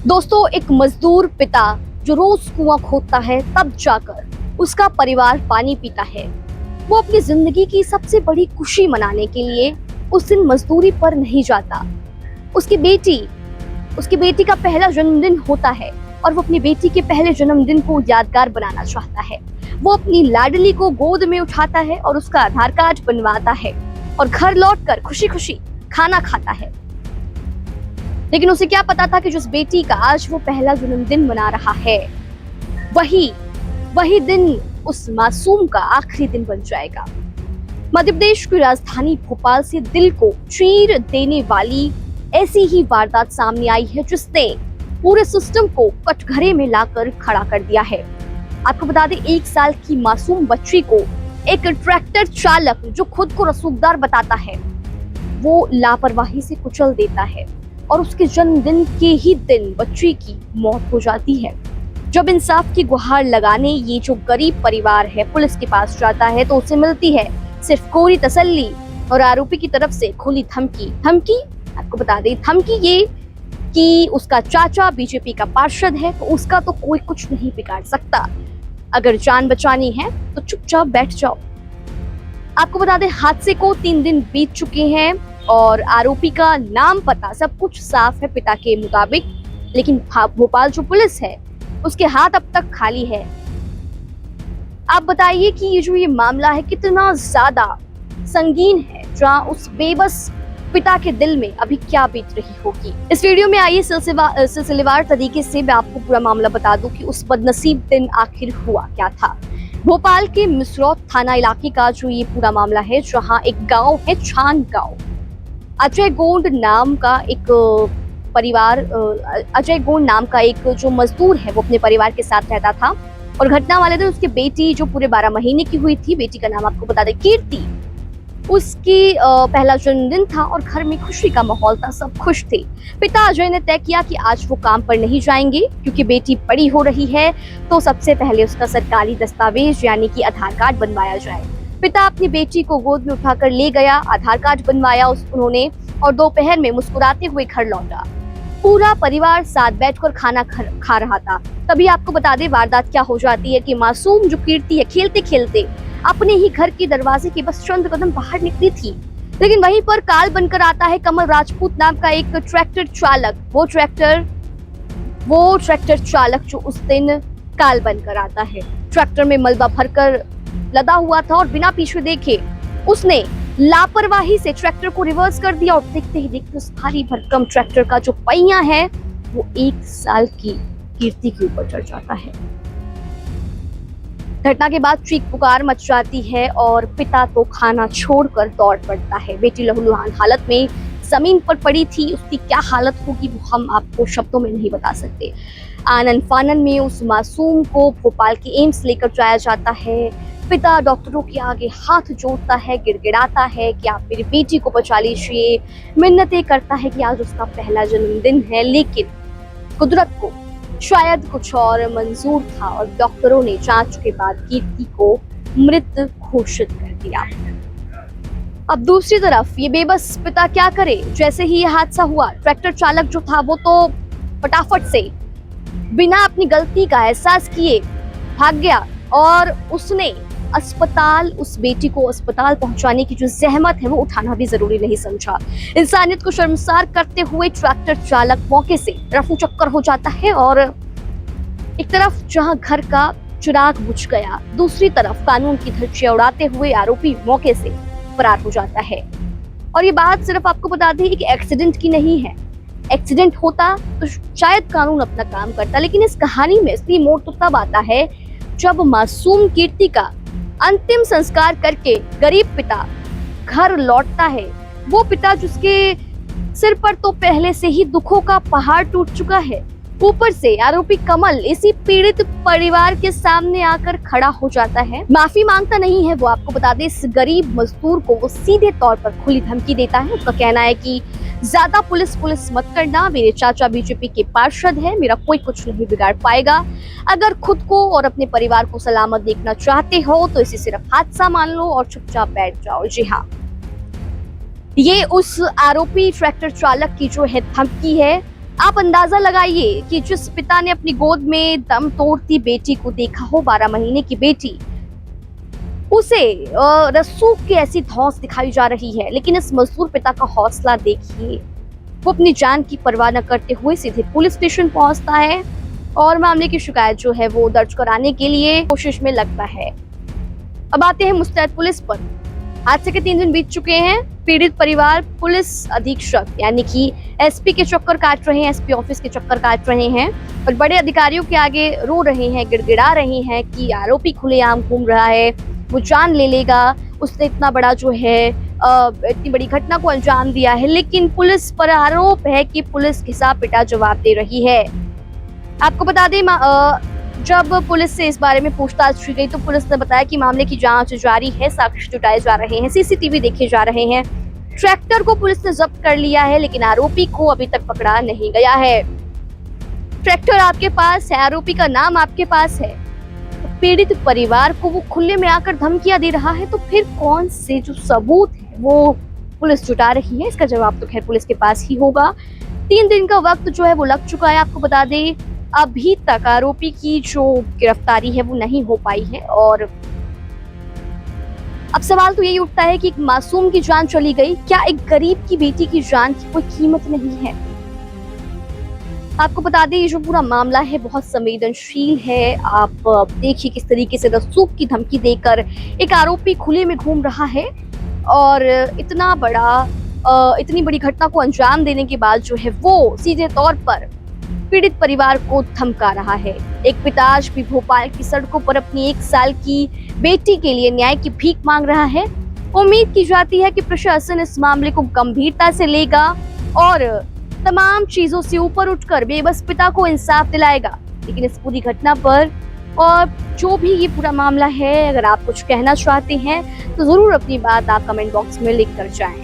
दोस्तों, एक मजदूर पिता जो रोज कुआं खोदता है तब जाकर उसका परिवार पानी पीता है, वो अपनी जिंदगी की सबसे बड़ी खुशी मनाने के लिए उस दिन मजदूरी पर नहीं जाता। उसकी बेटी का पहला जन्मदिन होता है और वो अपनी बेटी के पहले जन्मदिन को यादगार बनाना चाहता है। वो अपनी लाडली को गोद में उठाता है और उसका आधार कार्ड बनवाता है और घर लौटकर खुशी खुशी खाना खाता है। लेकिन उसे क्या पता था कि जिस बेटी का आज वो पहला जन्मदिन मना रहा है, वही दिन उस मासूम का आखिरी दिन बन जाएगा। मध्य प्रदेश की राजधानी भोपाल से दिल को चीर देने वाली ऐसी ही वारदात सामने आई है, जिसने पूरे सिस्टम को कटघरे में लाकर खड़ा कर दिया है। आपको बता दें, 1 साल की मासूम बच्ची को एक ट्रैक्टर चालक जो खुद को रसूखदार बताता है, वो लापरवाही से कुचल देता है और उसके जन्मदिन के ही दिन बच्ची की मौत हो जाती है। जब इंसाफ की गुहार लगाने ये जो गरीब परिवार है पुलिस के पास जाता है, तो उसे मिलती है सिर्फ कोरी तसल्ली और आरोपी की तरफ से खुली धमकी। आपको बता दें, धमकी ये कि उसका चाचा बीजेपी का पार्षद है, तो उसका तो कोई कुछ नहीं बिगाड़ सकता। अगर जान बचानी है तो चुपचाप बैठ जाओ। आपको बता दें, हादसे को 3 दिन बीत चुके हैं और आरोपी का नाम पता सब कुछ साफ है पिता के मुताबिक, लेकिन भोपाल जो पुलिस है उसके हाथ अब तक खाली है। आप बताइए कि ये मामला है कितना ज्यादा संगीन है, जहां उस बेबस पिता के दिल में अभी क्या बीत रही होगी। इस वीडियो में आइए सिलसिलेवार तरीके से मैं आपको पूरा मामला बता दूं कि उस बदनसीब दिन आखिर हुआ क्या था। भोपाल के मिसरौत थाना इलाके का जो ये पूरा मामला है, जहां एक गांव है छान गांव। अजय गोंड नाम का एक जो मजदूर है, वो अपने परिवार के साथ रहता था और घटना वाले दिन उसकी बेटी जो पूरे 12 महीने की हुई थी, बेटी का नाम आपको बता दें कीर्ति, उसकी पहला जन्मदिन था और घर में खुशी का माहौल था, सब खुश थे। पिता अजय ने तय किया कि आज वो काम पर नहीं जाएंगे क्योंकि बेटी बड़ी हो रही है, तो सबसे पहले उसका सरकारी दस्तावेज यानी कि आधार कार्ड बनवाया जाए। पिता अपनी बेटी को गोद में उठाकर ले गया, आधार कार्ड बनवाया उन्होंने और दोपहर में मुस्कुराते हुए घर लौटा। पूरा परिवार साथ बैठकर खाना खा रहा था। तभी आपको बता दें, वारदात क्या हो जाती है कि मासूम जो कीर्ति है, खेलते खेलते अपने ही घर के दरवाजे के बस चंद कदम बाहर निकली थी, लेकिन वहीं पर काल बनकर आता है कमल राजपूत नाम का एक ट्रैक्टर चालक। वो ट्रैक्टर चालक जो उस दिन काल बनकर आता है, ट्रैक्टर में मलबा भरकर लदा हुआ था और बिना पीछे देखे उसने लापरवाही से ट्रैक्टर को रिवर्स कर दिया और देखते ही देखते उस भारी भरकम ट्रैक्टर का जो पहिया है वो 1 साल की कीर्ति के ऊपर चढ़ जाता है। घटना के बाद चीख पुकार मच जाती है और पिता तो खाना छोड़कर दौड़ पड़ता है। बेटी लहूलुहान हालत में जमीन पर पड़ी थी, उसकी क्या हालत होगी वो हम आपको शब्दों में नहीं बता सकते। आनन फानन में उस मासूम को भोपाल के एम्स लेकर जाया जाता है। पिता डॉक्टरों के आगे हाथ जोड़ता है, गिड़गिड़ाता है कि आप मेरी बेटी को बचा लीजिए, मिन्नतें करता है कि आज उसका पहला जन्मदिन है, लेकिन कुदरत को शायद कुछ और मंजूर था और डॉक्टरों ने जांच के बाद कीर्ति को मृत घोषित कर दिया। अब दूसरी तरफ ये बेबस पिता क्या करे। जैसे ही ये हादसा हुआ, ट्रैक्टर चालक जो था वो तो फटाफट से बिना अपनी गलती का एहसास किए भाग गया और उसने उस बेटी को अस्पताल पहुंचाने की जो जहमत है वो उठाना भी जरूरी नहीं समझा। इंसानियत को शर्मसार करते हुए ट्रैक्टर चालक मौके से रफू चक्कर हो जाता है और एक तरफ जहां घर का चिराग बुझ गया, दूसरी तरफ कानून की धज्जियां उड़ाते हुए आरोपी मौके से फरार हो जाता है। और ये बात सिर्फ आपको बता दें कि एक्सीडेंट की नहीं है। एक्सीडेंट होता तो शायद कानून अपना काम करता, लेकिन इस कहानी में असली मोड़ तो तब आता है जब मासूम कीर्ति का अंतिम संस्कार करके गरीब पिता घर लौटता है। वो पिता जिसके सिर पर तो पहले से ही दुखों का पहाड़ टूट चुका है, ऊपर से आरोपी कमल इसी पीड़ित परिवार के सामने आकर खड़ा हो जाता है। माफी मांगता नहीं है वो, आपको बता दें, इस गरीब मजदूर को वो सीधे तौर पर खुली धमकी देता है। उसका कहना है कि ज्यादा पुलिस मत करना, मेरे चाचा बीजेपी के पार्षद है, मेरा कोई कुछ नहीं बिगाड़ पाएगा। अगर खुद को और अपने परिवार को सलामत देखना चाहते हो तो इसे सिर्फ हादसा मान लो और चुपचाप बैठ जाओ। जी हाँ, ये उस आरोपी ट्रैक्टर चालक की जो है धमकी है आप अंदाजा लगाइए कि जिस पिता ने अपनी गोद में दम तोड़ती बेटी को देखा हो, 12 महीने की बेटी, उसे रसूख की ऐसी धौंस दिखाई जा रही है। लेकिन इस मजदूर पिता का हौसला देखिए, वो अपनी जान की परवाह न करते हुए सीधे पुलिस स्टेशन पहुंचता है और मामले की शिकायत जो है वो दर्ज कराने के लिए कोशिश में लगता है। अब आते हैं मुस्तैद पुलिस पर। हादसे के 3 दिन बीत चुके हैं। पीड़ित परिवार पुलिस अधीक्षक यानी कि एसपी के चक्कर काट रहे हैं, एसपी ऑफिस के चक्कर काट रहे हैं और बड़े अधिकारियों के आगे रो रहे हैं, गिड़गिड़ा रहे हैं कि आरोपी खुलेआम घूम रहा है, वो जान ले लेगा, उसने इतना बड़ा जो है इतनी बड़ी घटना को अंजाम दिया है। लेकिन पुलिस पर आरोप है कि पुलिस घिसा पिटा जवाब दे रही है। आपको बता दें, जब पुलिस से इस बारे में पूछताछ की गई तो पुलिस ने बताया कि मामले की जांच जारी है, साक्ष्य जुटाए जा रहे हैं, सीसीटीवी देखे जा रहे हैं। ट्रैक्टर को पुलिस ने जब्त कर लिया है, लेकिन आरोपी को अभी तक पकड़ा नहीं गया है। ट्रैक्टर आपके पास है, आरोपी का नाम आपके पास है, पीड़ित परिवार को वो खुले में आकर धमकियां दे रहा है, तो फिर कौन से जो सबूत है वो पुलिस जुटा रही है? इसका जवाब तो खैर पुलिस के पास ही होगा। 3 दिन का वक्त जो है वो लग चुका है। आपको बता दें, अभी तक आरोपी की जो गिरफ्तारी है वो नहीं हो पाई है और अब सवाल तो यही उठता है कि एक मासूम की जान चली गई, क्या एक गरीब की बेटी की जान की कोई कीमत नहीं है? आपको बता दें, ये जो पूरा मामला है बहुत संवेदनशील है। आप देखिए किस तरीके से रसूख की धमकी देकर एक आरोपी खुले में घूम रहा है और इतनी बड़ी घटना को अंजाम देने के बाद जो है वो सीधे तौर पर पीड़ित परिवार को धमका रहा है। एक पिता आज भी भोपाल की सड़कों पर अपनी 1 साल की बेटी के लिए न्याय की भीख मांग रहा है। उम्मीद की जाती है कि प्रशासन इस मामले को गंभीरता से लेगा और तमाम चीजों से ऊपर उठकर बेबस पिता को इंसाफ दिलाएगा। लेकिन इस पूरी घटना पर और जो भी ये पूरा मामला है, अगर आप कुछ कहना चाहते हैं तो जरूर अपनी बात आप कमेंट बॉक्स में लिख कर जाएं।